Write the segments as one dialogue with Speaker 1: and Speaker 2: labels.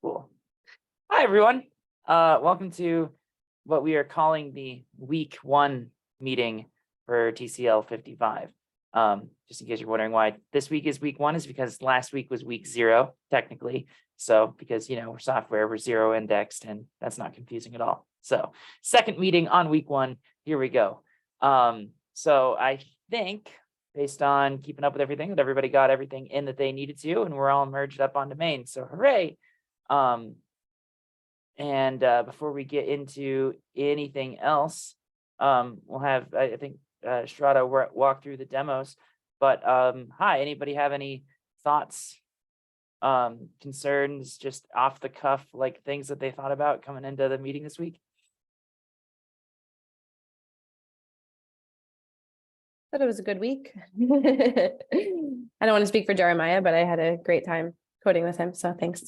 Speaker 1: Cool. Hi, everyone. Welcome to what we are calling the week 1 meeting for TCL 55. Just in case you're wondering why this week is week 1 is because last week was week 0, technically. So because, we're software, we're 0 indexed, and that's not confusing at all. So second meeting on week 1, here we go. So I think based on keeping up with everything, that everybody got everything in that they needed to, and we're all merged up onto main. So hooray. Before we get into anything else, we'll have, I think, Strada walk through the demos. But hi, anybody have any thoughts, concerns, just off the cuff, like things that they thought about coming into the meeting this week?
Speaker 2: Thought it was a good week. I don't want to speak for Jeremiah, but I had a great time coding with him, so thanks.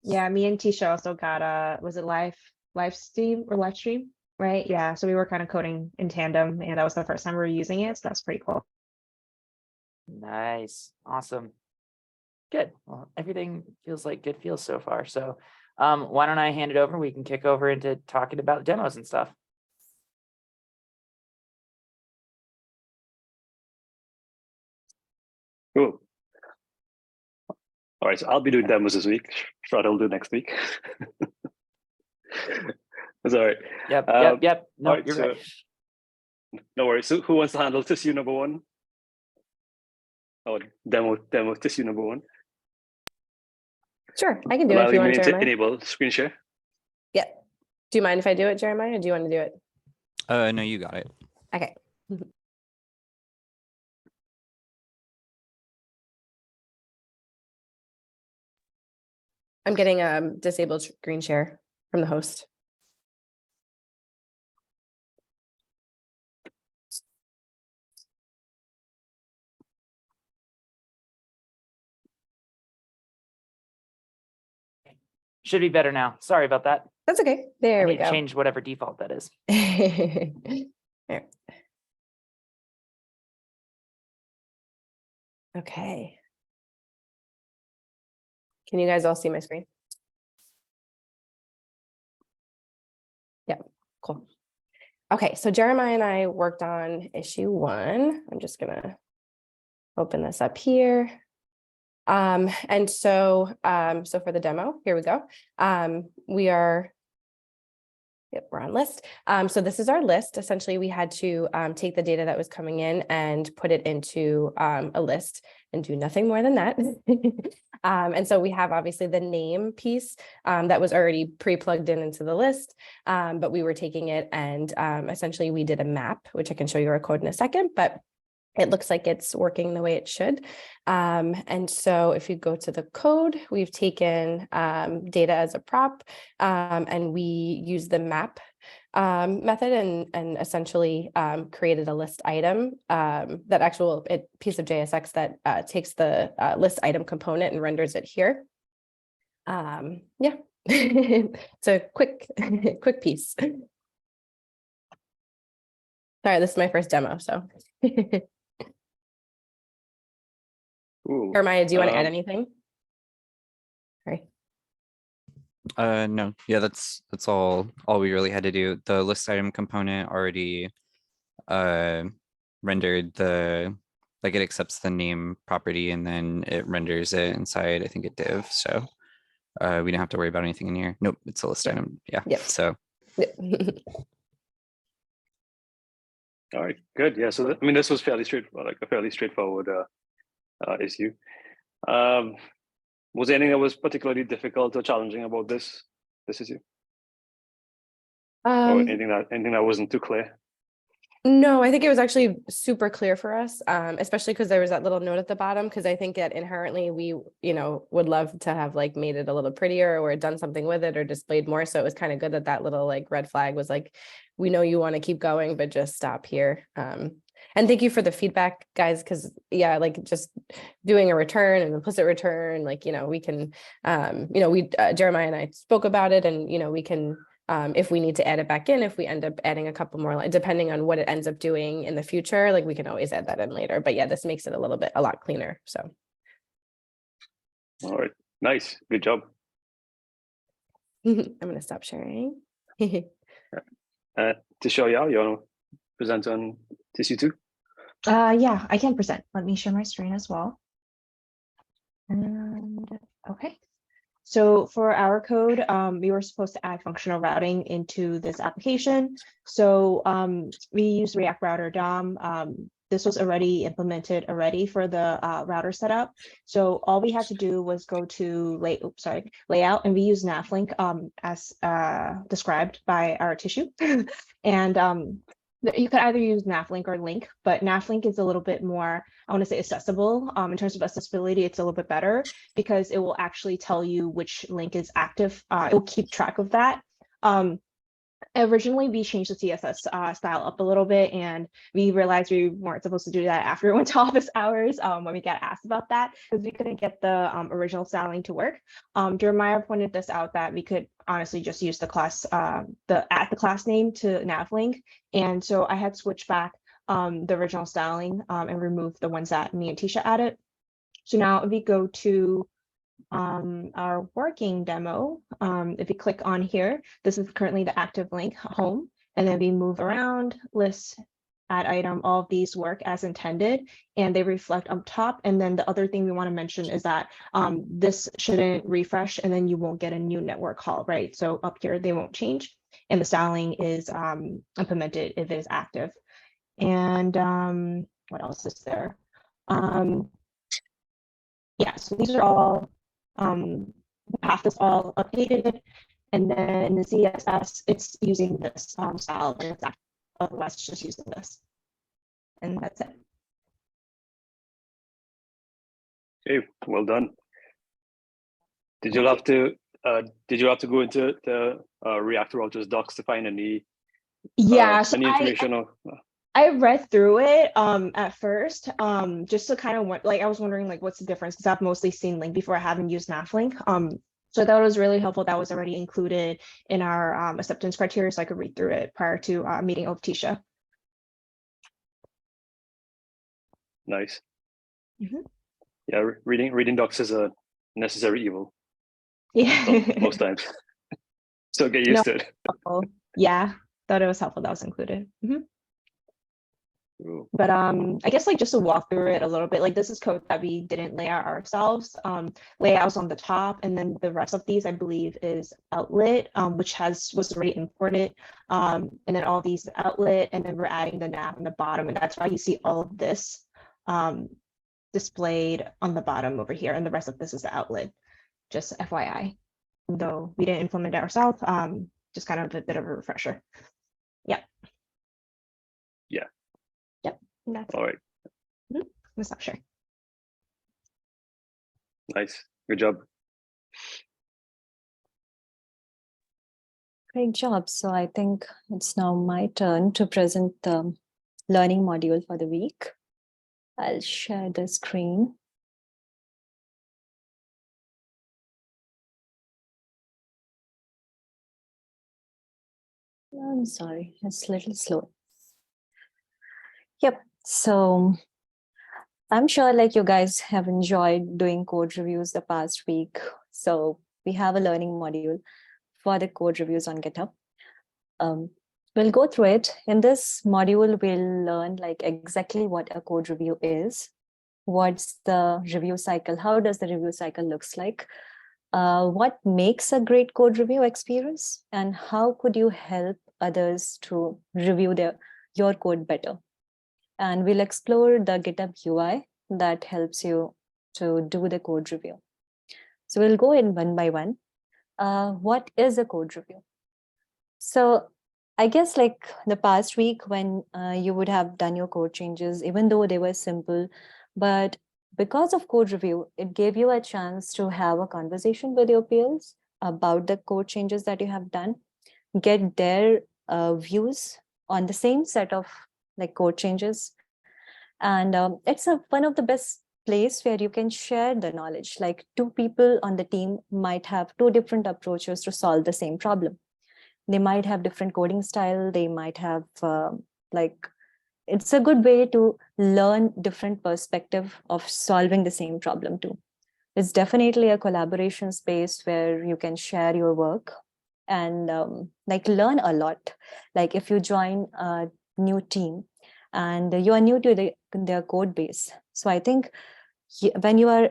Speaker 3: Yeah, me and Tisha also got was it live stream, right? Yeah, so we were kind of coding in tandem, and that was the first time we were using it, so that's pretty cool.
Speaker 1: Nice, awesome, good. Well, everything feels like good feels so far. So why don't I hand it over? We can kick over into talking about demos and stuff.
Speaker 4: Cool. All right, so I'll be doing demos this week. Strada will do next week. That's all right.
Speaker 1: Yep. No,
Speaker 4: right,
Speaker 1: you're right.
Speaker 4: No worries. So who wants to handle tissue number 1? Oh, demo tissue number 1.
Speaker 2: Sure, I can do it if you want, Jeremiah.
Speaker 4: Enable screen share.
Speaker 2: Yeah. Do you mind if I do it, Jeremiah, or do you want to do it?
Speaker 5: No, you got it.
Speaker 2: Okay. I'm getting disabled screen share from the host.
Speaker 1: Should be better now. Sorry about that.
Speaker 2: That's okay. There we go.
Speaker 1: Change whatever default that is.
Speaker 2: There. Okay. Can you guys all see my screen? Yeah, cool. Okay, so Jeremiah and I worked on issue 1. I'm just gonna open this up here. And so for the demo, here we go. We're on list. So this is our list. Essentially, we had to take the data that was coming in and put it into a list and do nothing more than that. And so we have obviously the name piece that was already pre-plugged into the list, but we were taking it and essentially we did a map, which I can show you our code in a second, but it looks like it's working the way it should. And so if you go to the code, we've taken data as a prop and we use the map method and essentially created a list item, that actual piece of JSX that takes the list item component and renders it here. Yeah, it's a quick piece. Sorry, this is my first demo, so. Jeremiah, do you want to add anything? Sorry.
Speaker 5: No, yeah, that's all we really had to do. The list item component already rendered it accepts the name property and then it renders it inside, I think, a div. So we don't have to worry about anything in here. Nope, it's a list item. Yeah.
Speaker 2: Yep.
Speaker 5: So.
Speaker 2: Yep.
Speaker 4: All right, good. Yeah, so this was fairly straightforward, like a fairly straightforward issue. Was there anything that was particularly difficult or challenging about this issue? Or anything that wasn't too clear?
Speaker 2: No, I think it was actually super clear for us, especially because there was that little note at the bottom, because I think that inherently we, would love to have made it a little prettier or done something with it or displayed more. So it was kind of good that little red flag was we know you want to keep going, but just stop here. And thank you for the feedback, guys, because yeah, just doing a return, an implicit return, we can, Jeremiah and I spoke about it and, we can, if we need to add it back in, if we end up adding a couple more, depending on what it ends up doing in the future, we can always add that in later. But yeah, this makes it a lot cleaner. So
Speaker 4: All right, nice, good job.
Speaker 2: I'm gonna stop sharing.
Speaker 4: To show you want to present on TC2?
Speaker 3: Yeah, I can present. Let me share my screen as well. And okay. So for our code, we were supposed to add functional routing into this application. So we use React Router DOM. This was already implemented for the router setup. So all we had to do was go to layout, and we use navlink as described by our tissue. And you could either use navlink or link, but navlink is a little bit more, I want to say, accessible. In terms of accessibility, it's a little bit better because it will actually tell you which link is active. It will keep track of that. Originally, we changed the CSS style up a little bit, and we realized we weren't supposed to do that after we went to office hours when we got asked about that, because we couldn't get the original styling to work. Jeremiah pointed this out, that we could honestly just use the class, add the class name to navlink. And so I had switched back the original styling and removed the ones that me and Tisha added. So now if we go to our working demo, if you click on here, this is currently the active link home, and then we move around, list, add item, all of these work as intended, and they reflect up top. And then the other thing we want to mention is that this shouldn't refresh, and then you won't get a new network call, right? So up here, they won't change, and the styling is implemented if it is active. And what else is there? Yeah, so these are all path is all updated, and then in the CSS, it's using this style, and it's actually, otherwise it's just using this, and that's it.
Speaker 4: Okay, well done. Did you have to go into the React Routers docs to find any
Speaker 3: So
Speaker 4: any information?
Speaker 3: I read through it at first, just to kind of I was wondering like what's the difference, because I've mostly seen Link before. I haven't used navlink. So I thought it was really helpful that was already included in our acceptance criteria, so I could read through it prior to meeting with Tisha.
Speaker 4: Nice.
Speaker 3: Mhm.
Speaker 4: Yeah, reading docs is a necessary evil.
Speaker 3: Yeah.
Speaker 4: Most times. So get used to it.
Speaker 3: Yeah, thought it was helpful that was included. Mhm.
Speaker 4: Cool.
Speaker 3: But I guess like just to walk through it a little bit, like this is code that we didn't lay out ourselves. Layouts on the top, and then the rest of these I believe is outlet, which was already imported, and then all these outlet, and then we're adding the nav on the bottom, and that's why you see all of this displayed on the bottom over here, and the rest of this is the outlet. Just FYI, though we didn't implement it ourselves, just kind of a bit of a refresher. Yeah.
Speaker 4: Yeah.
Speaker 3: Yep. That's
Speaker 4: all right.
Speaker 3: I'm not sure.
Speaker 4: Nice. Good job.
Speaker 6: Great job. So I think it's now my turn to present the learning module for the week. I'll share the screen. I'm sorry, it's a little slow. Yep. So I'm sure like you guys have enjoyed doing code reviews the past week. So we have a learning module for the code reviews on GitHub. We'll go through it. In this module, we'll learn like exactly what a code review is. What's the review cycle? How does the review cycle looks like? What makes a great code review experience? And how could you help others to review your code better? And we'll explore the GitHub UI that helps you to do the code review. So we'll go in one by one. What is a code review? So I guess like the past week when you would have done your code changes, even though they were simple, but because of code review, it gave you a chance to have a conversation with your peers about the code changes that you have done, get their views on the same set of like code changes. And it's one of the best place where you can share the knowledge. Like two people on the team might have two different approaches to solve the same problem. They might have different coding style. They might have it's a good way to learn different perspective of solving the same problem too. It's definitely a collaboration space where you can share your work and like learn a lot. Like if you join a new team and you are new to their code base. So I think when you are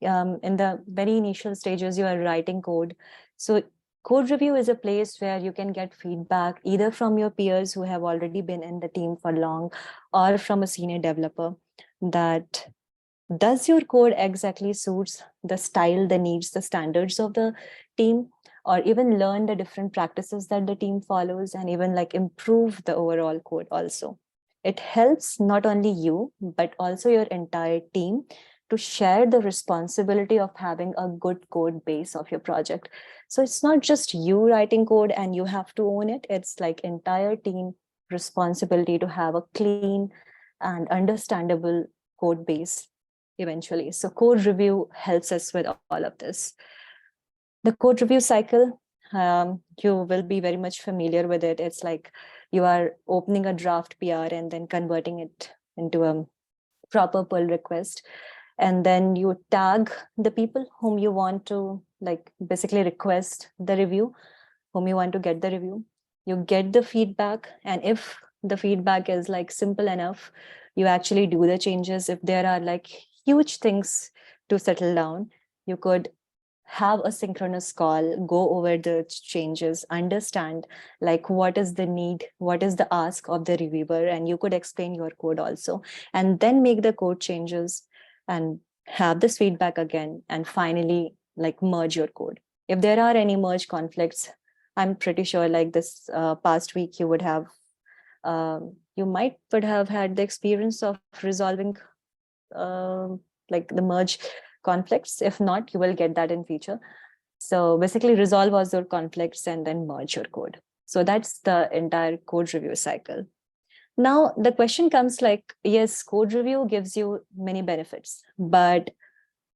Speaker 6: in the very initial stages, you are writing code. So code review is a place where you can get feedback either from your peers who have already been in the team for long or from a senior developer that does your code exactly suits the style, the needs, the standards of the team, or even learn the different practices that the team follows and even like improve the overall code also. It helps not only you, but also your entire team to share the responsibility of having a good code base of your project. So it's not just you writing code and you have to own it. It's like entire team responsibility to have a clean and understandable code base eventually. So code review helps us with all of this. The code review cycle, you will be very much familiar with it. It's like you are opening a draft PR and then converting it into a proper pull request. And then you tag the people whom you want to like basically request the review, whom you want to get the review. You get the feedback. And if the feedback is like simple enough, you actually do the changes. If there are like huge things to settle down, you could have a synchronous call, go over the changes, understand like what is the need, what is the ask of the reviewer, and you could explain your code also, and then make the code changes and have this feedback again, and finally like merge your code. If there are any merge conflicts, I'm pretty sure like this past week you would have, you would have had the experience of resolving like the merge conflicts. If not, you will get that in future. So basically resolve all your conflicts and then merge your code. So that's the entire code review cycle. Now the question comes like, yes, code review gives you many benefits, but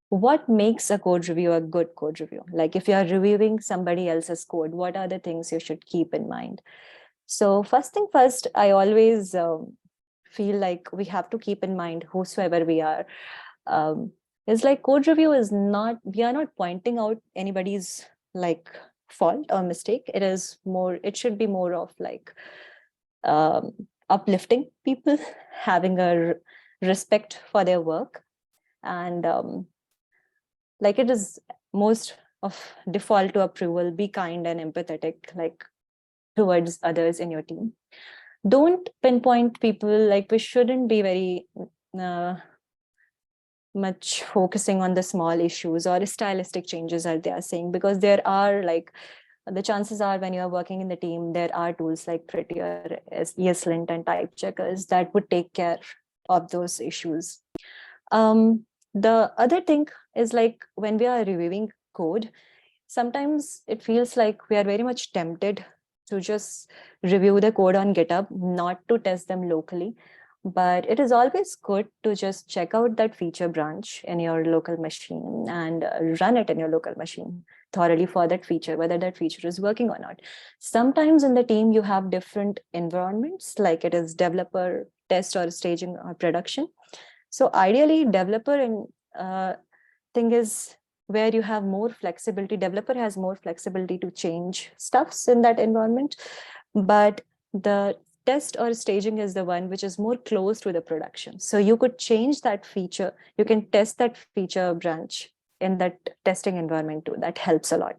Speaker 6: what makes a code review a good code review? Like if you are reviewing somebody else's code, what are the things you should keep in mind? So first thing first, I always feel like we have to keep in mind whosoever we are. It's like code review is not, we are not pointing out anybody's like fault or mistake. It is more, it should be more of like uplifting people, having a respect for their work. And like it is most of default to approval, be kind and empathetic, like towards others in your team. Don't pinpoint people, like we shouldn't be very much focusing on the small issues or stylistic changes that they are saying, because there are like, the chances are when you are working in the team, there are tools like Prettier, ESLint and type checkers that would take care of those issues. The other thing is like when we are reviewing code, sometimes it feels like we are very much tempted to just review the code on GitHub, not to test them locally. But it is always good to just check out that feature branch in your local machine and run it in your local machine thoroughly for that feature, whether that feature is working or not. Sometimes in the team, you have different environments, like it is developer, test, or staging, or production. So ideally, developer thing is where you have more flexibility. Developer has more flexibility to change stuffs in that environment, but the test or staging is the one which is more close to the production. So you could change that feature. You can test that feature branch in that testing environment too. That helps a lot.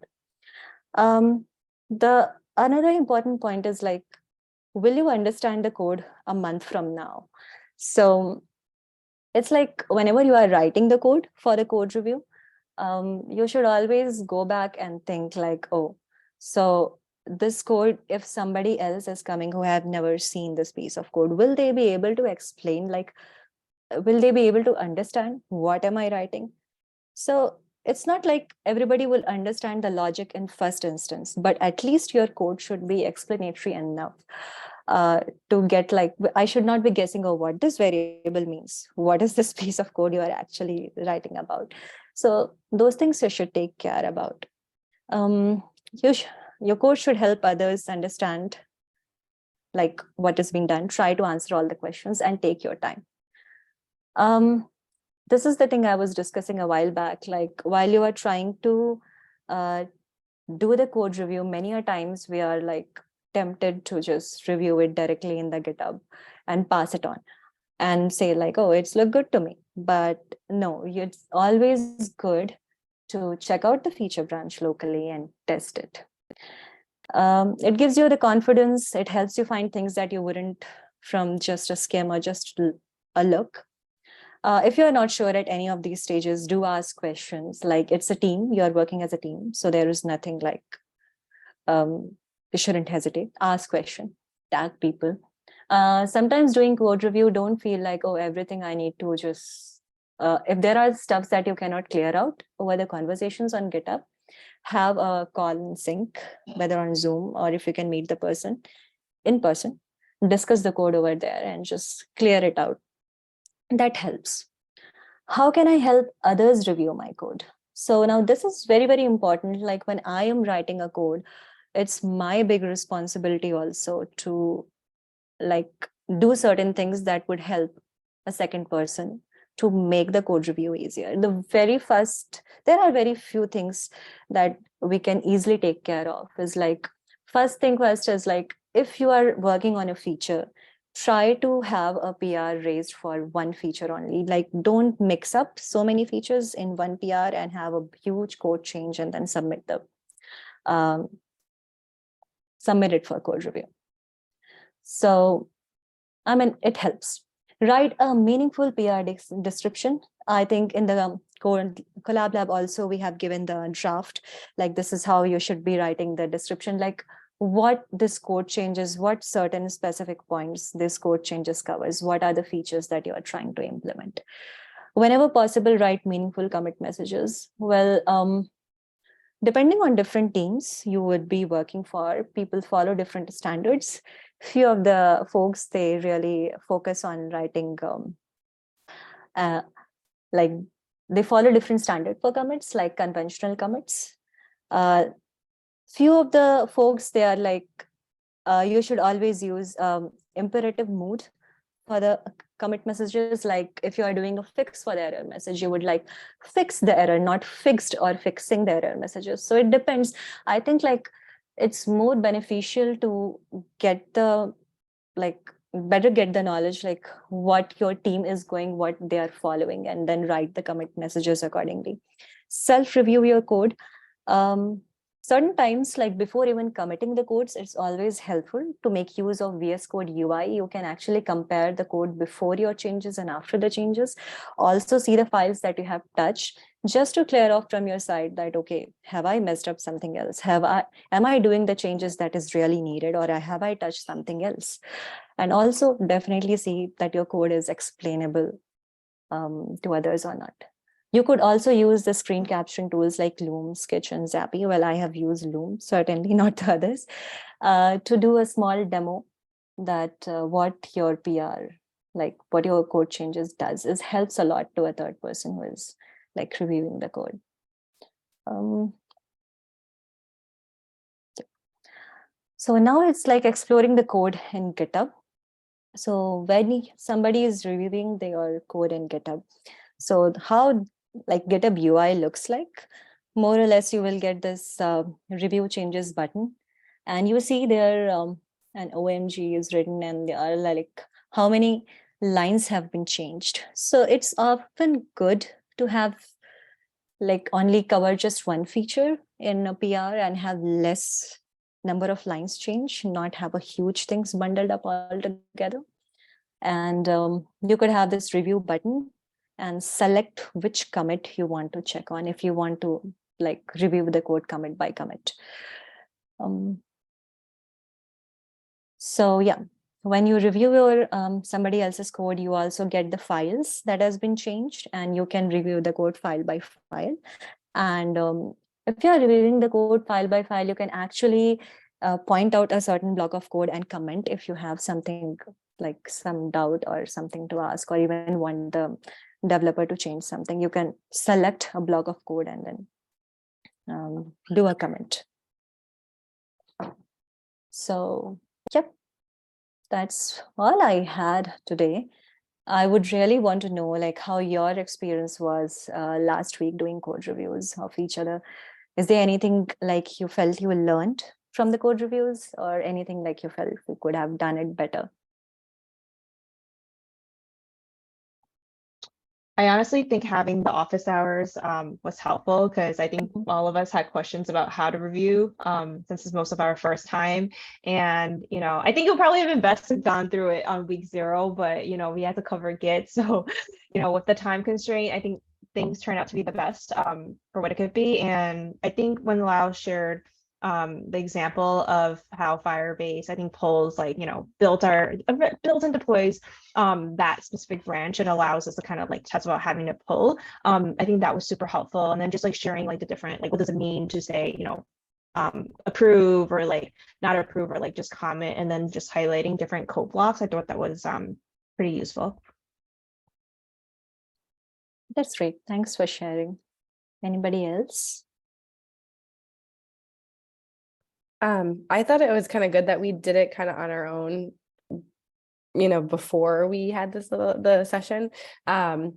Speaker 6: The another important point is like, will you understand the code a month from now? So it's like whenever you are writing the code for the code review, you should always go back and think like, oh, so this code, if somebody else is coming who have never seen this piece of code, will they be able to explain, like, will they be able to understand what am I writing? So it's not like everybody will understand the logic in first instance, but at least your code should be explanatory enough to get like, I should not be guessing, oh, what this variable means. What is this piece of code you are actually writing about? So those things you should take care about. Your code should help others understand like what is being done. Try to answer all the questions and take your time. this is the thing I was discussing a while back. Like while you are trying to do the code review, many a times we are like tempted to just review it directly in the GitHub and pass it on and say like, oh, it's look good to me. But no, it's always good to check out the feature branch locally and test it. It gives you the confidence. It helps you find things that you wouldn't from just a skim or just a look. If you're not sure at any of these stages, do ask questions. Like it's a team, you're working as a team. So there is nothing like, you shouldn't hesitate. Ask question, tag people. Sometimes doing code review, don't feel like, oh, everything I need to just, if there are stuffs that you cannot clear out over the conversations on GitHub, have a call and sync, whether on Zoom or if you can meet the person in person, discuss the code over there and just clear it out. That helps. How can I help others review my code? So now this is very, very important. Like when I am writing a code, it's my big responsibility also to like do certain things that would help a second person to make the code review easier. The very first, there are very few things that we can easily take care of. Is like, first thing first is like, if you are working on a feature, try to have a PR raised for one feature only. Like don't mix up so many features in one PR and have a huge code change and then submit it for code review. So, I mean, it helps. Write a meaningful PR description. I think in the Collab Lab also, we have given the draft, like this is how you should be writing the description, like what this code changes, what certain specific points this code changes covers, what are the features that you are trying to implement. Whenever possible, write meaningful commit messages. Well, depending on different teams you would be working for, people follow different standards. Few of the folks, they really focus on writing, like they follow different standard for commits, like conventional commits. Few of the folks, they are like, you should always use imperative mood for the commit messages. Like if you are doing a fix for the error message, you would like fix the error, not fixed or fixing the error messages. So it depends. I think like it's more beneficial to get the better get the knowledge like what your team is going, what they are following, and then write the commit messages accordingly. Self-review your code. Certain times, like before even committing the codes, it's always helpful to make use of VS Code UI. You can actually compare the code before your changes and after the changes. Also see the files that you have touched, just to clear off from your side that, okay, have I messed up something else? Am I doing the changes that is really needed, or have I touched something else? And also definitely see that your code is explainable to others or not. You could also use the screen capturing tools like Loom, Sketch, and Zappy. Well, I have used Loom, certainly not the others, to do a small demo that what your PR, like what your code changes does, is helps a lot to a third person who is like reviewing the code. So now it's like exploring the code in GitHub. So when somebody is reviewing their code in GitHub, so how like GitHub UI looks like, more or less you will get this review changes button, and you see there an OMG is written and there are like how many lines have been changed. So it's often good to have like only cover just one feature in a PR and have less number of lines change, not have a huge things bundled up all together. And you could have this review button and select which commit you want to check on if you want to like review the code commit by commit. So yeah, when you review your somebody else's code, you also get the files that has been changed, and you can review the code file by file. And if you are reviewing the code file by file, you can actually point out a certain block of code and comment if you have something like some doubt or something to ask, or even want the developer to change something. You can select a block of code and then do a comment. So yep, that's all I had today. I would really want to know like how your experience was last week doing code reviews of each other. Is there anything like you felt you learned from the code reviews, or anything like you felt you could have done it better?
Speaker 3: I honestly think having the office hours was helpful because I think all of us had questions about how to review since it's most of our first time. And, I think it would probably have been best to have gone through it on week 0, but, we had to cover Git. So, with the time constraint, I think things turned out to be the best for what it could be. And I think when Lau shared the example of how Firebase, I think polls like, built and deploys that specific branch and allows us to kind of like test about having to pull. I think that was super helpful. And then just like sharing like the different, like, what does it mean to say, approve or like not approve or like just comment, and then just highlighting different code blocks. I thought that was pretty useful.
Speaker 6: That's great. Thanks for sharing. Anybody else?
Speaker 2: I thought it was kind of good that we did it kind of on our own, before we had the session,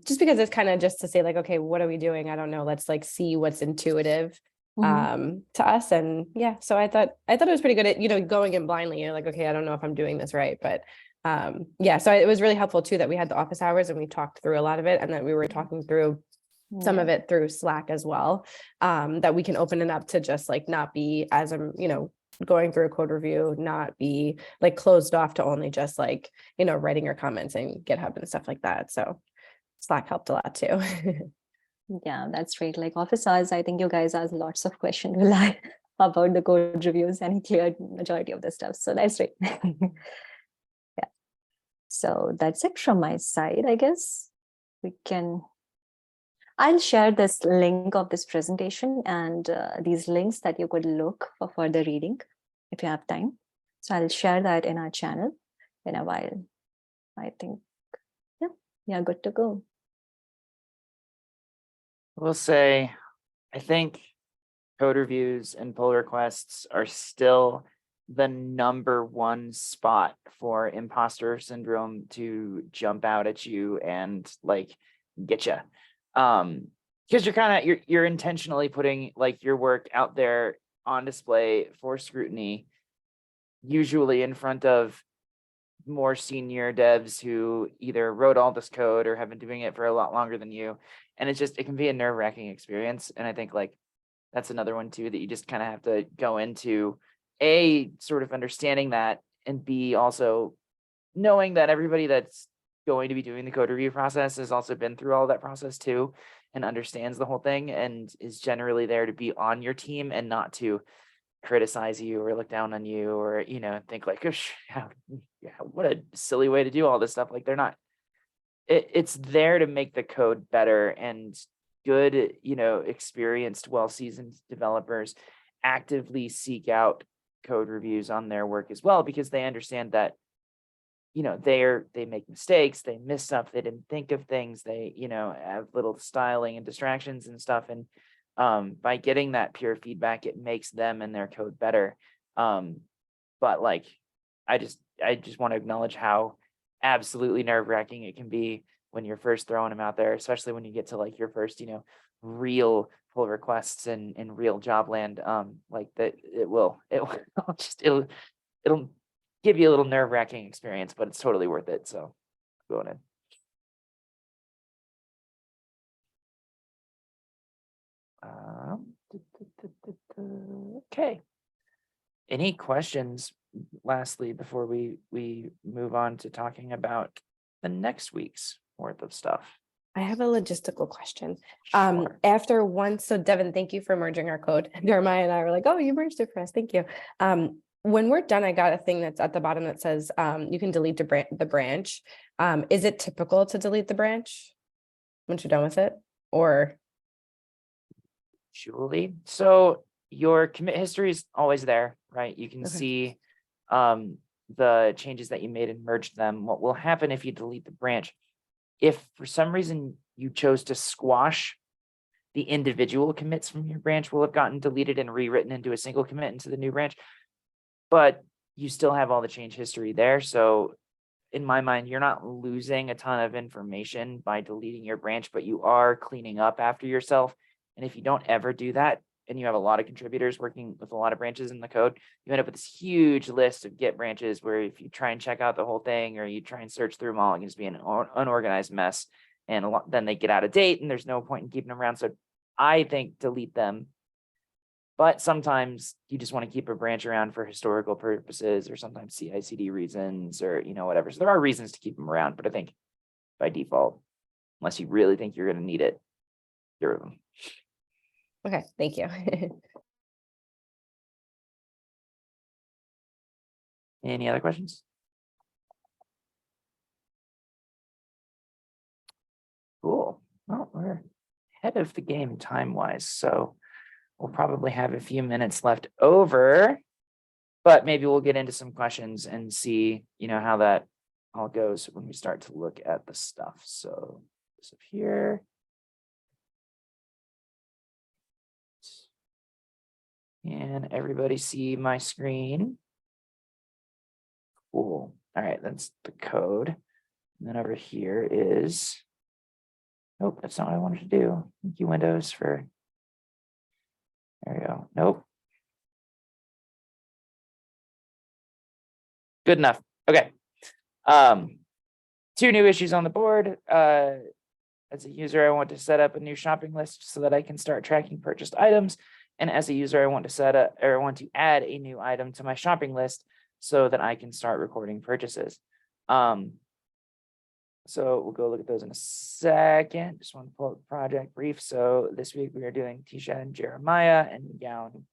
Speaker 2: just because it's kind of just to say like, okay, what are we doing? I don't know. Let's like see what's intuitive to us. And yeah, so I thought it was pretty good at, going in blindly. You're like, okay, I don't know if I'm doing this right, but yeah, so it was really helpful too that we had the office hours and we talked through a lot of it, and that we were talking through some of it through Slack as well, that we can open it up to just like not be as I'm, going through a code review, not be like closed off to only just like, writing your comments in GitHub and stuff like that. So Slack helped a lot too.
Speaker 6: Yeah, that's great. Like office hours, I think you guys asked lots of questions about the code reviews, and he cleared majority of the stuff. So that's great. Yeah. So that's it from my side, I guess. I'll share this link of this presentation and these links that you could look for further reading if you have time. So I'll share that in our channel in a while. I think, yeah, we are good to go.
Speaker 1: We'll say, I think code reviews and pull requests are still the #1 spot for imposter syndrome to jump out at you and like get you. Because you're intentionally putting like your work out there on display for scrutiny, usually in front of more senior devs who either wrote all this code or have been doing it for a lot longer than you. And it can be a nerve-wracking experience. And I think like that's another one too, that you just kind of have to go into A, sort of understanding that, and B, also knowing that everybody that's going to be doing the code review process has also been through all that process too, and understands the whole thing, and is generally there to be on your team and not to criticize you or look down on you or, think like, what a silly way to do all this stuff. Like they're not, it's there to make the code better, and good, experienced, well-seasoned developers actively seek out code reviews on their work as well, because they understand that, they make mistakes, they miss stuff, they didn't think of things, they, have little styling and distractions and stuff. And by getting that peer feedback, it makes them and their code better. But like, I just want to acknowledge how absolutely nerve-wracking it can be when you're first throwing them out there, especially when you get to like your first, real pull requests in real job land. Like that it'll give you a little nerve-wracking experience, but it's totally worth it. So going in. Okay. Any questions lastly before we move on to talking about the next week's worth of stuff?
Speaker 2: I have a logistical question.
Speaker 1: Sure.
Speaker 2: After once, so Devin, thank you for merging our code. Jeremiah and I were like, oh, you merged it for us. Thank you. When we're done, I got a thing that's at the bottom that says you can delete the branch. Is it typical to delete the branch once you're done with it, or?
Speaker 1: Usually. So your commit history is always there, right? You can see the changes that you made and merged them. What will happen if you delete the branch? If for some reason you chose to squash the individual commits from your branch, will have gotten deleted and rewritten into a single commit into the new branch, but you still have all the change history there. So in my mind, you're not losing a ton of information by deleting your branch, but you are cleaning up after yourself. And if you don't ever do that, and you have a lot of contributors working with a lot of branches in the code, you end up with this huge list of Git branches where if you try and check out the whole thing or you try and search through them all, it can just be an unorganized mess. And then they get out of date and there's no point in keeping them around. So I think delete them. But sometimes you just want to keep a branch around for historical purposes or sometimes CI/CD reasons or, whatever. So there are reasons to keep them around, but I think by default, unless you really think you're going to need it, get rid of them.
Speaker 2: Okay, thank you.
Speaker 1: Any other questions? Cool. Well, we're ahead of the game time-wise, so we'll probably have a few minutes left over, but maybe we'll get into some questions and see, how that all goes when we start to look at the stuff. So this up here. Can everybody see my screen? Cool. All right, that's the code. And then over here is, nope, that's not what I wanted to do. Thank you, Windows, for, there we go. Nope. Good enough. Okay. 2 new issues on the board. As a user, I want to set up a new shopping list so that I can start tracking purchased items. And as a user, I want to set up or I want to add a new item to my shopping list so that I can start recording purchases. So we'll go look at those in a second. Just want to pull up the project brief. So this week we are doing Tisha and Jeremiah, and Gown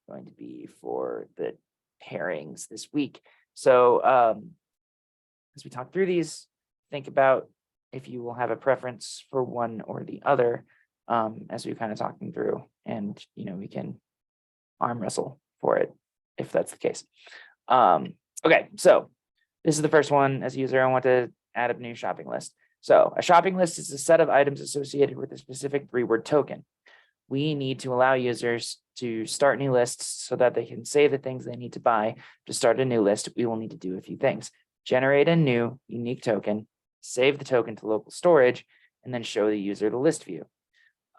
Speaker 1: going to be for the pairings this week. So as we talk through these, think about if you will have a preference for one or the other as we kind of talking through, and we can arm wrestle for it if that's the case. Okay, so this is the first one. As a user, I want to add a new shopping list. So a shopping list is a set of items associated with a specific 3-word token. We need to allow users to start new lists so that they can save the things they need to buy. To start a new list, we will need to do a few things. Generate a new unique token, save the token to local storage, and then show the user the list view.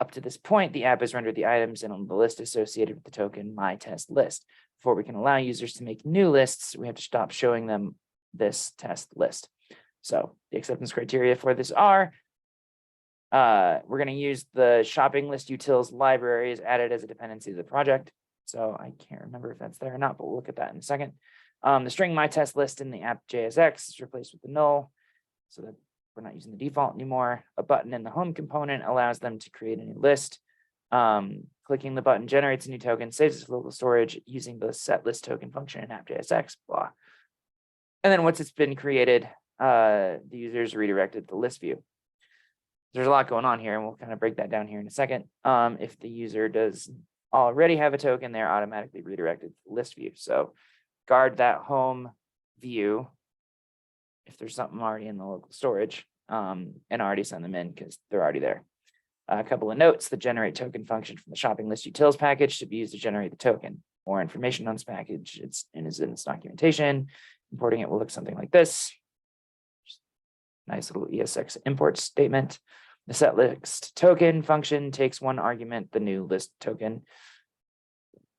Speaker 1: Up to this point, the app has rendered the items in the list associated with the token my test list. Before we can allow users to make new lists, we have to stop showing them this test list. So the acceptance criteria for this are, we're going to use the shopping list utils library is added as a dependency of the project. So I can't remember if that's there or not, but we'll look at that in a second. The string my test list in the app JSX is replaced with the null so that we're not using the default anymore. A button in the home component allows them to create a new list. Clicking the button generates a new token, saves it to local storage using the set list token function in app JSX, blah. And then once it's been created, the user is redirected to the list view. There's a lot going on here, and we'll kind of break that down here in a second. If the user does already have a token, they're automatically redirected to the list view. So guard that home view if there's something already in the local storage, and already send them in because they're already there. A couple of notes: the generate token function from the shopping list utils package should be used to generate the token. More information on this package is in its documentation. Importing it will look something like this. Nice little ESX import statement. The set list token function takes one argument, the new list token.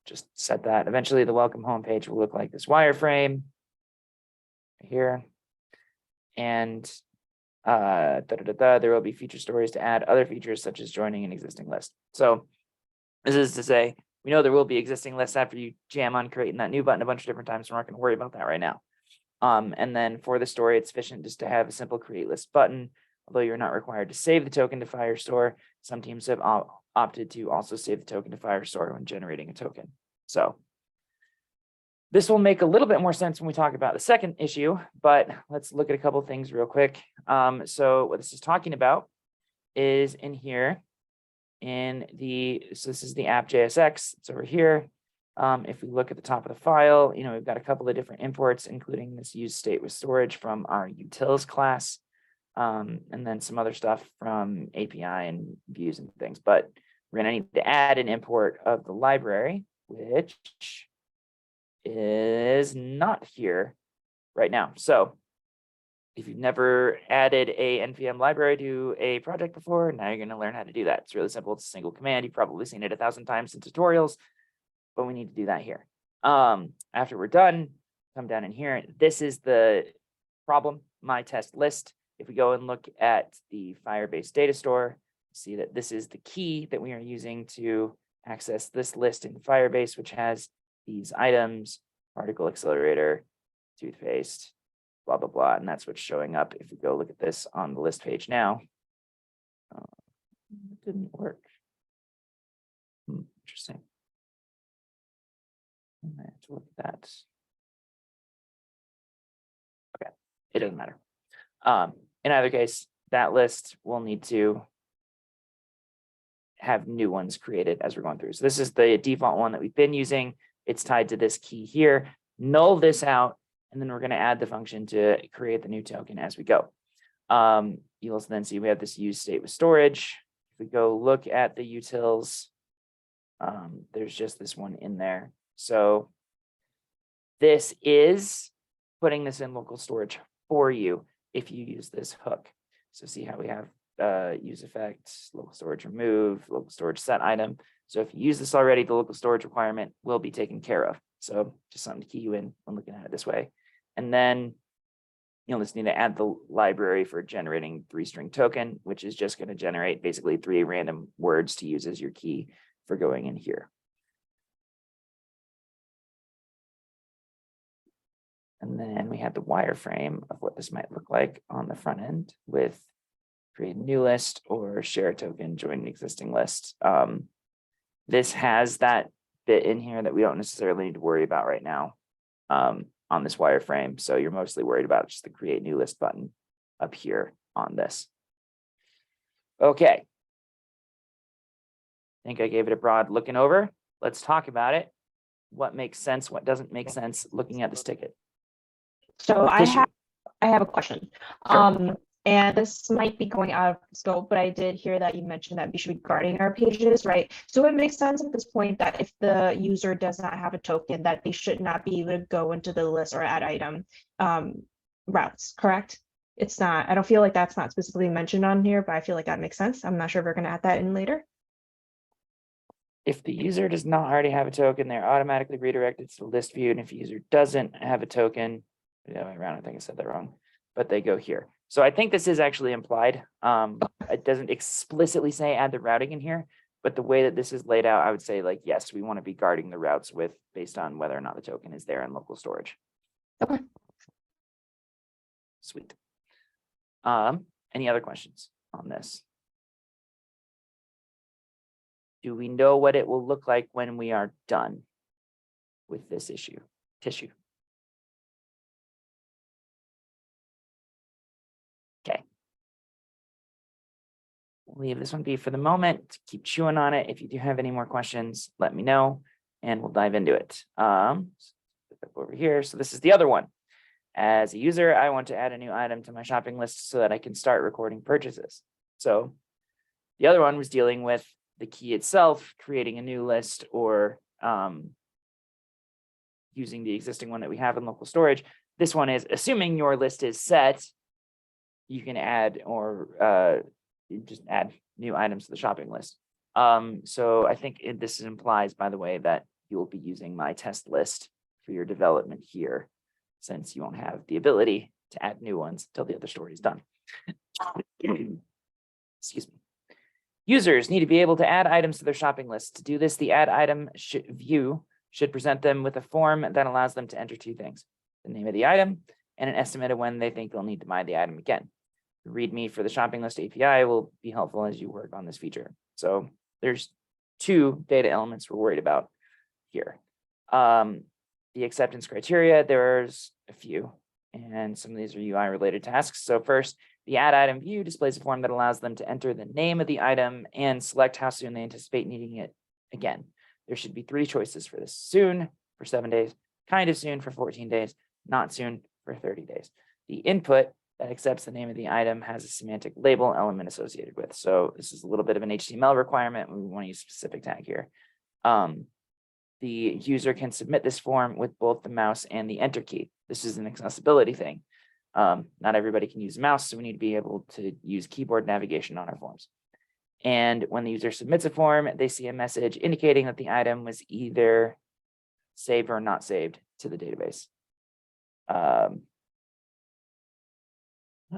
Speaker 1: Just set that. Eventually, the welcome home page will look like this wireframe here. And there will be feature stories to add other features such as joining an existing list. So this is to say, we know there will be existing lists after you jam on creating that new button a bunch of different times. So we're not going to worry about that right now. And then for the story, it's sufficient just to have a simple create list button. Although you're not required to save the token to Firestore, some teams have opted to also save the token to Firestore when generating a token. So this will make a little bit more sense when we talk about the second issue, but let's look at a couple of things real quick. So what this is talking about is in here in so this is the app JSX. It's over here. If we look at the top of the file, we've got a couple of different imports, including this use state with storage from our utils class, and then some other stuff from API and views and things. But we're going to need to add an import of the library, which is not here right now. So if you've never added a NPM library to a project before, now you're going to learn how to do that. It's really simple. It's a single command. You've probably seen it 1,000 times in tutorials, but we need to do that here. After we're done, come down in here. This is the problem, my test list. If we go and look at the Firebase data store, see that this is the key that we are using to access this list in Firebase, which has these items, particle accelerator, toothpaste, blah, blah, blah. And that's what's showing up. If we go look at this on the list page now, it didn't work. Interesting. I have to look at that. Okay, it doesn't matter. In either case, that list will need to have new ones created as we're going through. So this is the default one that we've been using. It's tied to this key here. Null this out, and then we're going to add the function to create the new token as we go. You'll also then see we have this use state with storage. If we go look at the utils, there's just this one in there. So this is putting this in local storage for you if you use this hook. So see how we have use effect, local storage remove, local storage set item. So if you use this already, the local storage requirement will be taken care of. So just something to key you in when looking at it this way. And then you'll just need to add the library for generating 3-string token, which is just going to generate basically 3 random words to use as your key for going in here. And then we have the wireframe of what this might look like on the front end with create a new list or share a token, join an existing list. This has that bit in here that we don't necessarily need to worry about right now on this wireframe. So you're mostly worried about just the create new list button up here on this. Okay. I think I gave it a broad looking over. Let's talk about it. What makes sense, what doesn't make sense looking at this ticket.
Speaker 3: So I
Speaker 1: Tissue.
Speaker 3: have a question.
Speaker 1: Sure.
Speaker 3: And this might be going out of scope, but I did hear that you mentioned that we should be guarding our pages, right? So it makes sense at this point that if the user does not have a token, that they should not be able to go into the list or add item routes, correct? It's not, I don't feel like that's not specifically mentioned on here, but I feel like that makes sense. I'm not sure if we're going to add that in later.
Speaker 1: If the user does not already have a token, they're automatically redirected to the list view. And if the user doesn't have a token, I think I said that wrong, but they go here. So I think this is actually implied. It doesn't explicitly say add the routing in here, but the way that this is laid out, I would say like, yes, we want to be guarding the routes with based on whether or not the token is there in local storage.
Speaker 3: Okay.
Speaker 1: Sweet. Any other questions on this? Do we know what it will look like when we are done with this tissue? Okay. We'll leave this one be for the moment. Keep chewing on it. If you do have any more questions, let me know and we'll dive into it. Over here. So this is the other one. As a user, I want to add a new item to my shopping list so that I can start recording purchases. So the other one was dealing with the key itself, creating a new list or using the existing one that we have in local storage. This one is assuming your list is set, you can add or just add new items to the shopping list. So I think this implies, by the way, that you will be using my test list for your development here, since you won't have the ability to add new ones until the other story is done. Excuse me. Users need to be able to add items to their shopping list. To do this, the add item view should present them with a form that allows them to enter 2 things: the name of the item and an estimate of when they think they'll need to buy the item again. The README for the shopping list API will be helpful as you work on this feature. So there's 2 data elements we're worried about here. The acceptance criteria, there's a few, and some of these are UI related tasks. So first, the add item view displays a form that allows them to enter the name of the item and select how soon they anticipate needing it again. There should be 3 choices for this: soon for 7 days, kind of soon for 14 days, not soon for 30 days. The input that accepts the name of the item has a semantic label element associated with. So this is a little bit of an HTML requirement. We want to use a specific tag here. The user can submit this form with both the mouse and the enter key. This is an accessibility thing. Not everybody can use a mouse, so we need to be able to use keyboard navigation on our forms. And when the user submits a form, they see a message indicating that the item was either saved or not saved to the database. Not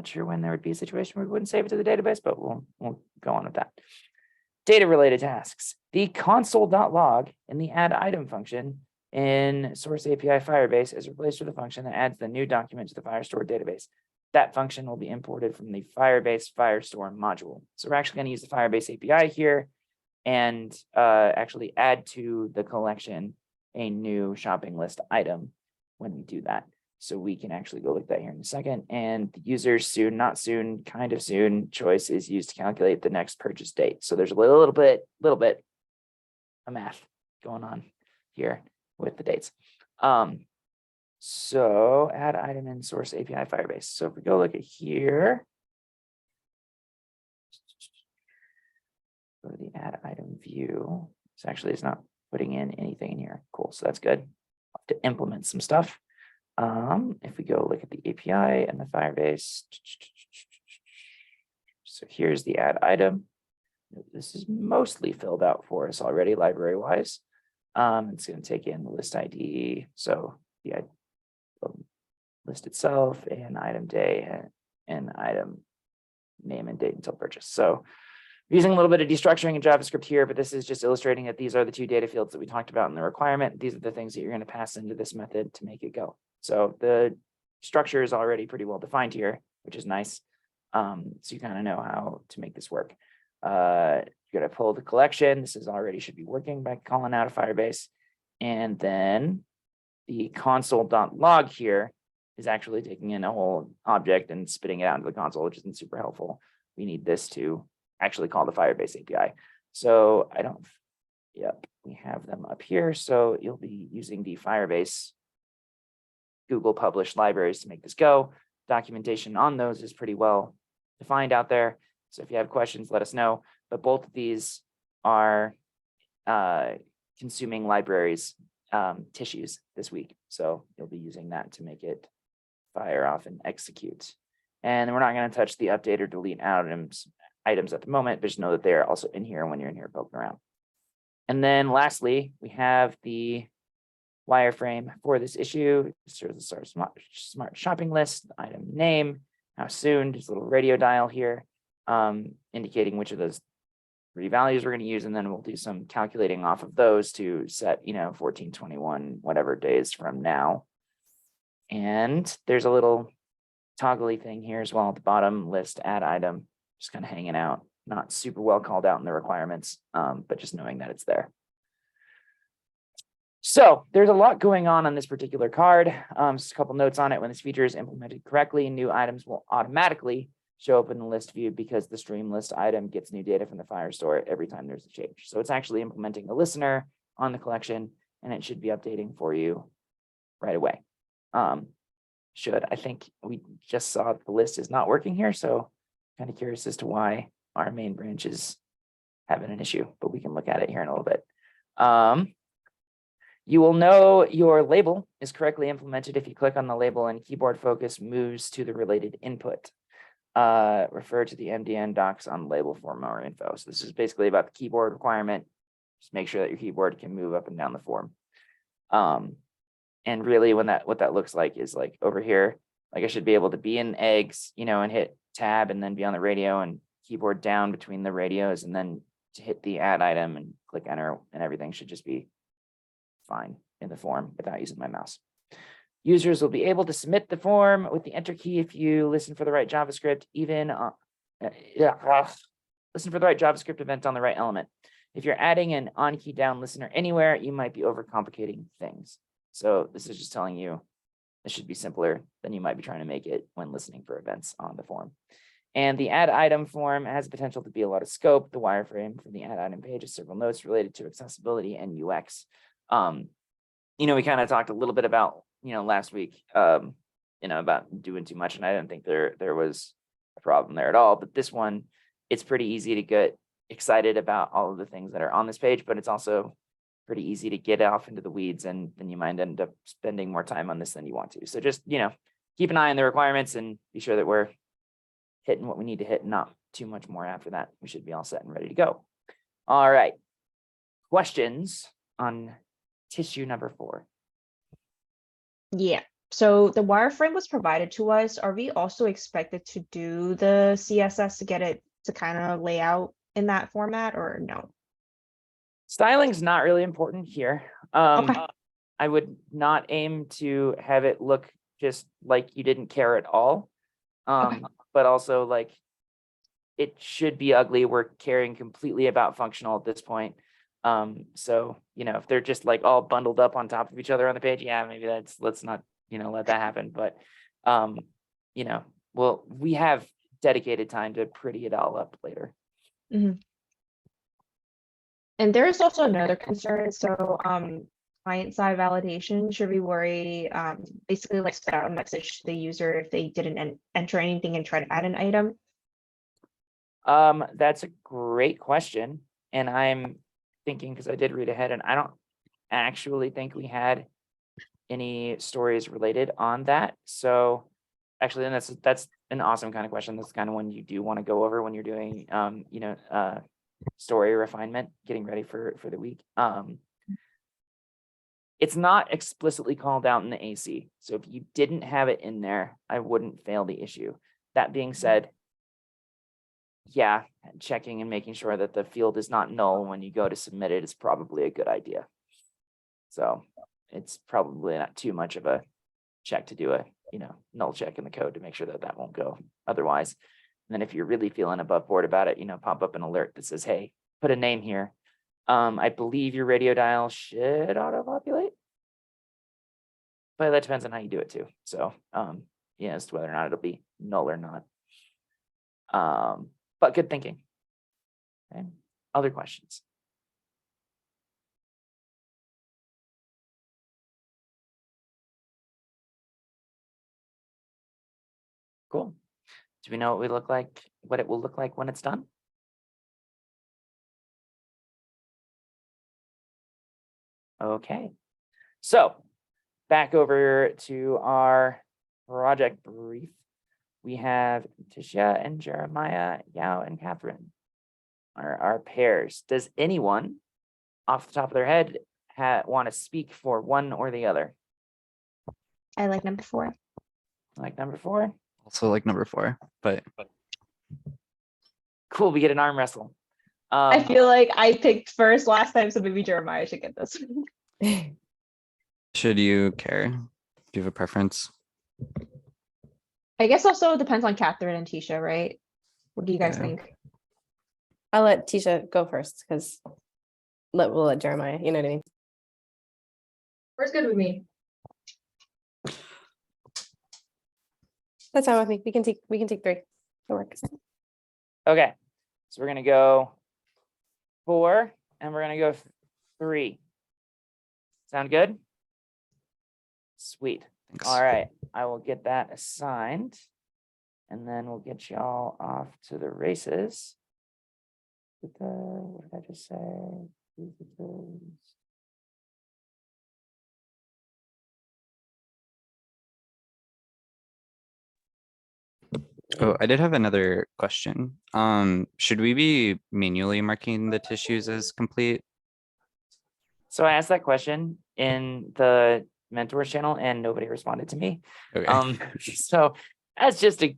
Speaker 1: sure when there would be a situation where we wouldn't save it to the database, but we'll go on with that. Data related tasks. The console.log in the add item function in Source API Firebase is replaced with a function that adds the new document to the Firestore database. That function will be imported from the Firebase Firestore module. So we're actually going to use the Firebase API here and actually add to the collection a new shopping list item when we do that. So we can actually go look at that here in a second. And the user's soon, not soon, kind of soon choice is used to calculate the next purchase date. So there's a little bit of math going on here with the dates. So add item in Source API Firebase. So if we go look at here, go to the add item view. This actually is not putting in anything in here. Cool, so that's good. I'll have to implement some stuff. If we go look at the API and the Firebase, so here's the add item. This is mostly filled out for us already library wise. It's going to take in the list ID, so the list itself and item day and item name and date until purchase. So using a little bit of destructuring in JavaScript here, but this is just illustrating that these are the two data fields that we talked about in the requirement. These are the things that you're going to pass into this method to make it go. So the structure is already pretty well defined here, which is nice. So you kind of know how to make this work. You're going to pull the collection. This is already should be working by calling out a Firebase. And then the console.log here is actually taking in a whole object and spitting it out into the console, which isn't super helpful. We need this to actually call the Firebase API. So yep, we have them up here. So you'll be using the Firebase Google published libraries to make this go. Documentation on those is pretty well defined out there. So if you have questions, let us know. But both of these are consuming libraries tissues this week. So you'll be using that to make it fire off and execute. And we're not going to touch the update or delete items at the moment, but just know that they are also in here when you're in here poking around. And then lastly, we have the wireframe for this issue. There's a smart shopping list, item name, how soon, just a little radio dial here, indicating which of those three values we're going to use. And then we'll do some calculating off of those to set, 14, 21, whatever days from now. And there's a little toggly thing here as well at the bottom, list, add item, just kind of hanging out, not super well called out in the requirements, but just knowing that it's there. So there's a lot going on this particular card. Just a couple notes on it. When this feature is implemented correctly, new items will automatically show up in the list view because the stream list item gets new data from the Firestore every time there's a change. So it's actually implementing a listener on the collection, and it should be updating for you right away. I think we just saw the list is not working here, so kind of curious as to why our main branch is having an issue, but we can look at it here in a little bit. You will know your label is correctly implemented if you click on the label and keyboard focus moves to the related input. Refer to the MDN docs on label for more info. So this is basically about the keyboard requirement. Just make sure that your keyboard can move up and down the form. And really what that looks like is like over here, like I should be able to be in eggs, and hit tab and then be on the radio and keyboard down between the radios and then to hit the add item and click enter, and everything should just be fine in the form without using my mouse. Users will be able to submit the form with the enter key if you listen for the right JavaScript, listen for the right JavaScript event on the right element. If you're adding an on key down listener anywhere, you might be overcomplicating things. So this is just telling you this should be simpler than you might be trying to make it when listening for events on the form. And the add item form has potential to be a lot of scope. The wireframe for the add item page has several notes related to accessibility and UX. We kind of talked a little bit about, last week, about doing too much, and I didn't think there was a problem there at all. But this one, it's pretty easy to get excited about all of the things that are on this page, but it's also pretty easy to get off into the weeds, and then you might end up spending more time on this than you want to. So just, keep an eye on the requirements and be sure that we're hitting what we need to hit, not too much more after that. We should be all set and ready to go. All right. Questions on tissue number 4?
Speaker 3: Yeah. So the wireframe was provided to us. Are we also expected to do the CSS to get it to kind of lay out in that format, or no?
Speaker 1: Styling's not really important here.
Speaker 3: Okay.
Speaker 1: I would not aim to have it look just like you didn't care at all. But also like it should be ugly. We're caring completely about functional at this point. So, if they're just like all bundled up on top of each other on the page, yeah, maybe let's not, let that happen. But, we have dedicated time to pretty it all up later.
Speaker 3: And there is also another concern. So, client side validation, should we worry, basically like spit out a message to the user if they didn't enter anything and try to add an item?
Speaker 1: That's a great question. And I'm thinking, because I did read ahead, and I don't actually think we had any stories related on that. So actually, then that's an awesome kind of question. That's kind of one you do want to go over when you're doing, story refinement, getting ready for the week. It's not explicitly called out in the AC. So if you didn't have it in there, I wouldn't fail the issue. That being said, yeah, checking and making sure that the field is not null when you go to submit it is probably a good idea. So it's probably not too much of a check to do a, null check in the code to make sure that that won't go otherwise. And then if you're really feeling above board about it, pop up an alert that says, hey, put a name here. I believe your radio dial should auto-populate, but that depends on how you do it too. So, as to whether or not it'll be null or not. But good thinking. Okay. Other questions? Cool. Do we know what it will look like when it's done? Okay. So back over to our project brief. We have Tisha and Jeremiah, Yao and Catherine are our pairs. Does anyone off the top of their head want to speak for one or the other?
Speaker 3: I like number 4.
Speaker 1: Like number 4?
Speaker 5: Also like number 4, but
Speaker 1: Cool, we get an arm wrestle.
Speaker 3: I feel like I picked first last time, so maybe Jeremiah should get this.
Speaker 5: should you care? Do you have a preference?
Speaker 3: I guess also depends on Catherine and Tisha, right? What do you guys
Speaker 5: Yeah.
Speaker 3: think?
Speaker 2: I'll let Tisha go first because we'll let Jeremiah, you know what I mean?
Speaker 7: Where's good with me?
Speaker 2: That's fine with me. We can take 3. It works.
Speaker 1: Okay, so we're gonna go 4 and we're gonna go 3. Sound good? Sweet.
Speaker 5: Thanks.
Speaker 1: All right, I will get that assigned and then we'll get y'all off to the races. What did I just say?
Speaker 5: Oh, I did have another question. Should we be manually marking the tissues as complete?
Speaker 1: So I asked that question in the mentors channel and nobody responded to me.
Speaker 5: Okay.
Speaker 1: So that's just a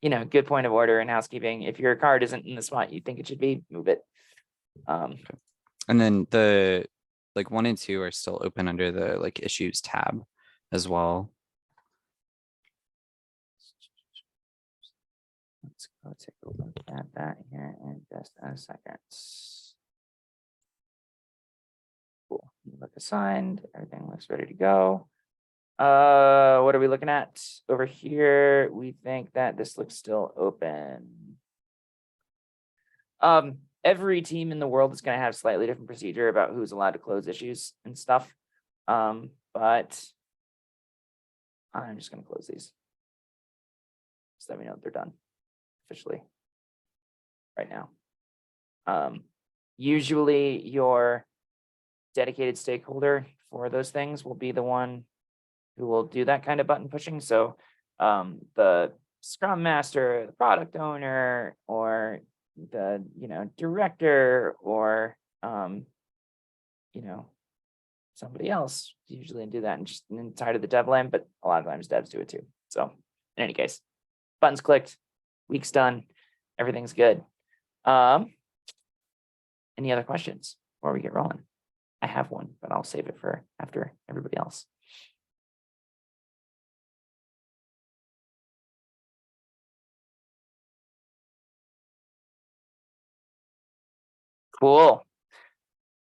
Speaker 1: good point of order in housekeeping. If your card isn't in the spot you think it should be, move it.
Speaker 5: And then the 1 and 2 are still open under the issues tab as well.
Speaker 1: Let's go take a look at that here in just a second. Cool. Look assigned. Everything looks ready to go. What are we looking at over here? We think that this looks still open. Every team in the world is going to have slightly different procedure about who's allowed to close issues and stuff. But I'm just going to close these so that we know that they're done officially right now. Usually your dedicated stakeholder for those things will be the one who will do that kind of button pushing. So the Scrum Master, the product owner, or the director, or somebody else usually do that and just inside of the dev lane, but a lot of times devs do it too. So in any case, buttons clicked, week's done, everything's good. Any other questions before we get rolling? I have one, but I'll save it for after everybody else. Cool.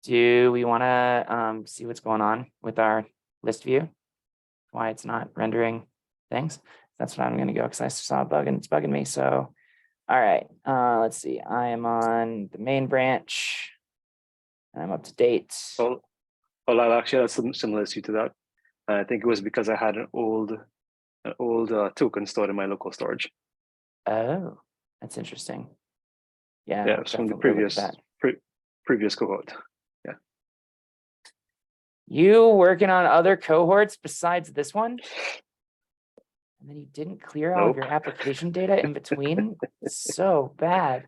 Speaker 1: Do we want to see what's going on with our list view? Why it's not rendering things? That's what I'm going to go because I saw a bug and it's bugging me. So, all right, let's see. I am on the main branch. I'm up to date.
Speaker 4: Well, I actually had some similar issue to that. I think it was because I had an old token stored in my local storage.
Speaker 1: Oh, that's interesting. Yeah,
Speaker 4: Yeah,
Speaker 1: I'll
Speaker 4: it's from the
Speaker 1: definitely look at
Speaker 4: previous cohort. Yeah.
Speaker 1: You working on other cohorts besides this one? And then you didn't clear all of your
Speaker 4: Nope.
Speaker 1: application data in between? So bad.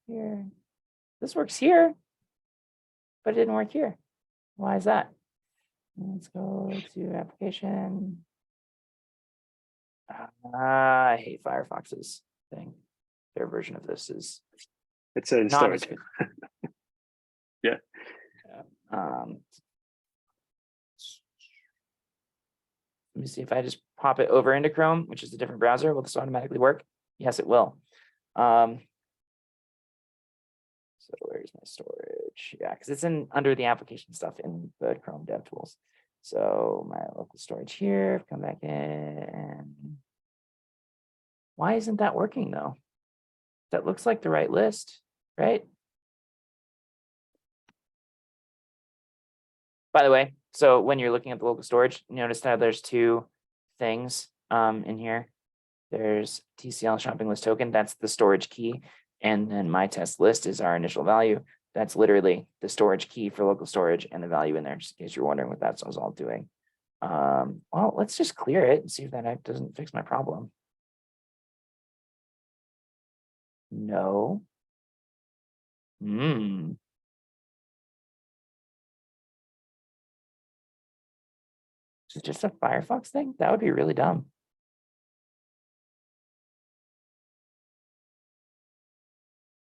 Speaker 1: Here. This works here, but it didn't work here. Why is that? Let's go to application. I hate Firefox's thing. Their version of this is
Speaker 4: It's in
Speaker 1: not as
Speaker 4: storage.
Speaker 1: good.
Speaker 4: Yeah.
Speaker 1: Let me see if I just pop it over into Chrome, which is a different browser. Will this automatically work? Yes, it will. So where's my storage? Yeah, because it's in under the application stuff in the Chrome DevTools. So my local storage here, come back in. Why isn't that working though? That looks like the right list, right? By the way, so when you're looking at the local storage, notice that there's two things in here. There's TCL shopping list token, that's the storage key. And then my test list is our initial value. That's literally the storage key for local storage and the value in there, just in case you're wondering what that was all doing. Well, let's just clear it and see if that doesn't fix my problem. No. Is it just a Firefox thing? That would be really dumb.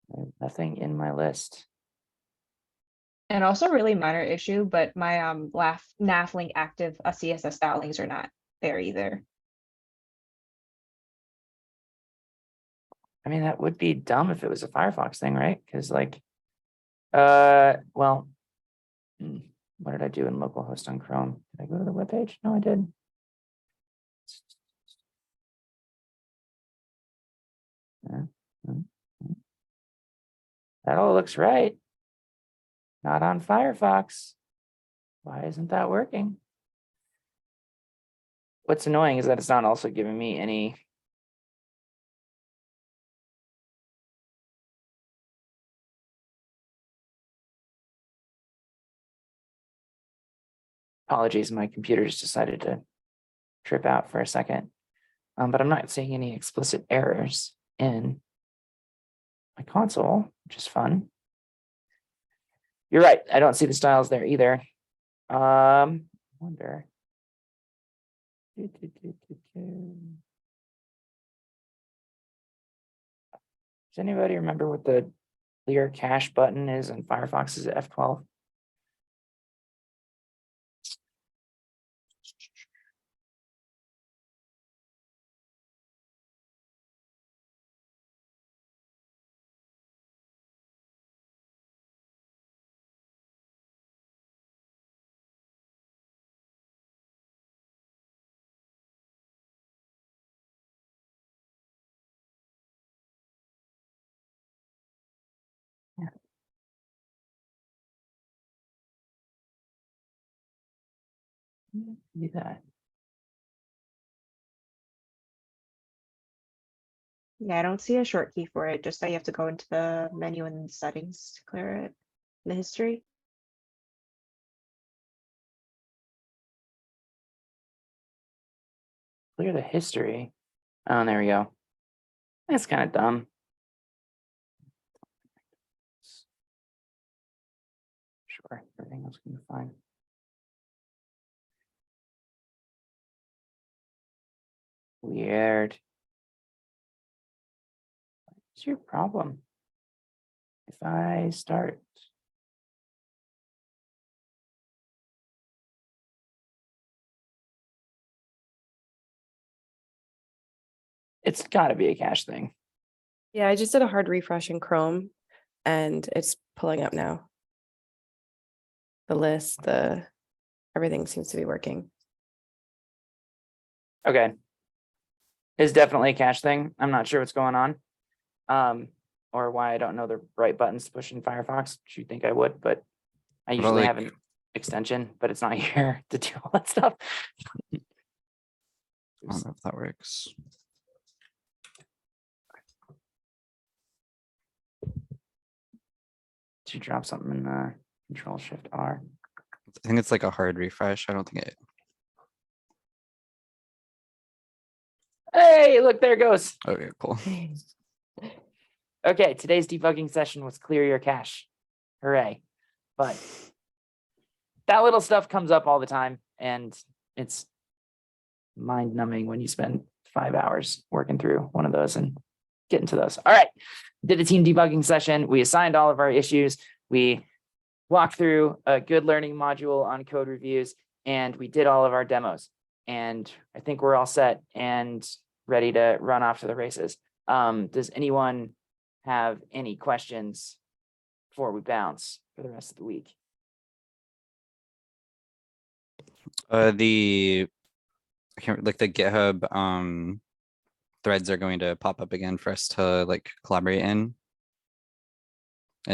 Speaker 1: There's nothing in my list.
Speaker 3: And also really minor issue, but my nav link active CSS style links are not there either.
Speaker 1: I mean, that would be dumb if it was a Firefox thing, right? Because like, well, what did I do in localhost on Chrome? Did I go to the webpage? No, I did. That all looks right. Not on Firefox. Why isn't that working? What's annoying is that it's not also giving me any apologies, my computer just decided to trip out for a second. But I'm not seeing any explicit errors in my console, which is fun. You're right, I don't see the styles there either. I wonder. Does anybody remember what the clear cache button is in Firefox? Is it F12? Yeah. Do that.
Speaker 3: Yeah, I don't see a short key for it, just that you have to go into the menu and settings to clear it, the history.
Speaker 1: clear the history. Oh, there we go. That's kind of dumb. Sure, everything else can be fine. Weird. What's your problem? If I start. It's got to be a cache thing.
Speaker 2: Yeah, I just did a hard refresh in Chrome and it's pulling up now. The list, everything seems to be working.
Speaker 1: Okay. It's definitely a cache thing. I'm not sure what's going on. Or why I don't know the right buttons to push in Firefox, which you'd think I would, but I
Speaker 5: about,
Speaker 1: usually
Speaker 5: like-
Speaker 1: have an extension, but it's not here to do all that stuff.
Speaker 5: I don't know if that works.
Speaker 1: Did you drop something in the Control Shift R?
Speaker 5: I think it's like a hard refresh. I don't think it.
Speaker 1: Hey, look, there it goes.
Speaker 5: Okay, cool.
Speaker 1: Okay, today's debugging session was clear your cache. Hooray. But that little stuff comes up all the time, and it's mind numbing when you spend 5 hours working through one of those and getting to those. All right, did a team debugging session. We assigned all of our issues. We walked through a good learning module on code reviews, and we did all of our demos. And I think we're all set and ready to run off to the races. Does anyone have any questions before we bounce for the rest of the week?
Speaker 5: I can't, like the GitHub threads are going to pop up again for us to like collaborate in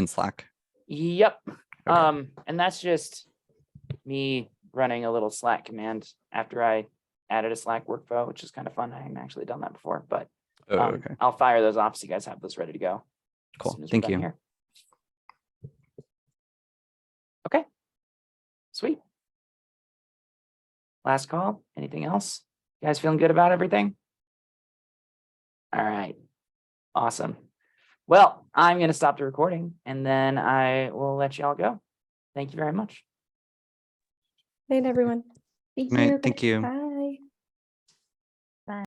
Speaker 5: Slack.
Speaker 1: Yep.
Speaker 5: Okay.
Speaker 1: And that's just me running a little Slack command after I added a Slack workflow, which is kind of fun. I hadn't actually done that before, but
Speaker 5: Oh, okay.
Speaker 1: I'll fire those off so you guys have those ready to go. as
Speaker 5: Cool.
Speaker 1: soon as we're
Speaker 5: Thank
Speaker 1: done
Speaker 5: you.
Speaker 1: here. Okay. Sweet. Last call. Anything else? You guys feeling good about everything? All right. Awesome. Well, I'm going to stop the recording and then I will let you all go. Thank you very much.
Speaker 2: Night, everyone.
Speaker 3: Thank
Speaker 5: Night,
Speaker 3: you.
Speaker 5: thank you.
Speaker 2: Bye.